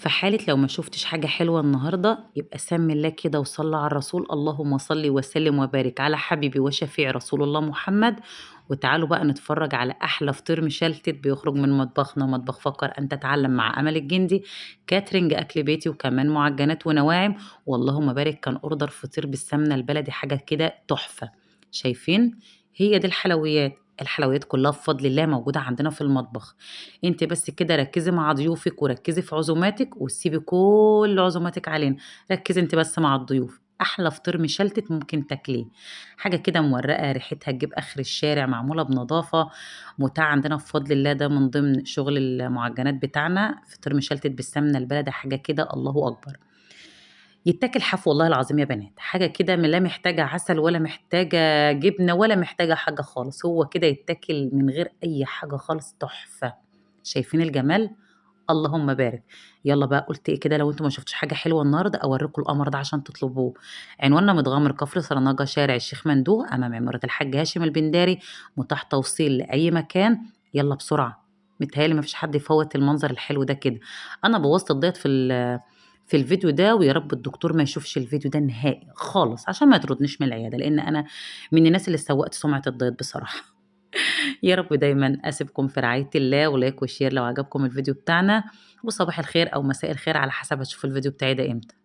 في حالة لو ما شُفتش حاجة حلوة النهارده، يبقى سمّي الله كده وصلّي على الرسول، اللهم صل وسلِّم وبارك على حبيبي وشفيعي رسول الله محمد، وتعالوا بقى نتفرّج على أحلى فطير مشلتت بيخرج من مطبخنا، مطبخ فكّر أن تتعلم مع أمل الجندي، كاترينج أكل بيتي وكمان معجنات ونواعم، واللهم بارك كان أوردر فطير بالسمنة البلدي حاجة كده تحفة، شايفين؟ هي دي الحلويات، الحلويات كلّها بفضل الله موجودة عندنا في المطبخ. أنتِ بس كده ركّزي مع ضيوفِك وركّزي في عزوماتِك وسيبي كل عزوماتِك علينا، ركّزي أنتِ بس مع الضيوف، أحلى فطير مشلتت ممكن تاكليه، حاجة كده مورّقة ريحتها تجيب آخر الشارع، معمولة بنضافة، متاح عندنا بفضل الله، ده من ضمن شغل المعجنات بتاعنا، فطير مشلتت بالسمنة البلدي حاجة كده الله أكبر. يتاكل حاف والله العظيم يا بنات، حاجة كده لا محتاجة عسل ولا محتاجة جبنة ولا محتاجة حاجة خالص، هو كده يتاكل من غير أي حاجة خالص تحفة، شايفين الجمال؟ اللهم بارك. يالّا بقى قُلت إيه كده لو أنتم ما شُفتوش حاجة حلوة النهارده أورّيكم القمر ده عشان تطلبوه، عنواننا متغمر كفر سرناجة شارع الشيخ مندوه أمام عمارة الحاج هاشم البنداري، متاح توصيل لأي مكان، يالّا بسرعة، متهيأ لي ما فيش حد يفوّت المنظر الحلو ده كده، أنا بوّظت الدايت في الفيديو ده ويا رب الدكتور ما يشوفش الفيديو ده نهائي خالص، عشان ما يطردنيش من العيادة، لإن أنا من الناس اللي سوّقت سمعة الدايت بصراحة. يا رب دايمًا أسيبكم في رعاية الله ولايك وشير لو عجبكم الفيديو بتاعنا، وصباح الخير أو مساء الخير على حسب هتشوفوا الفيديو بتاعي ده إمتى.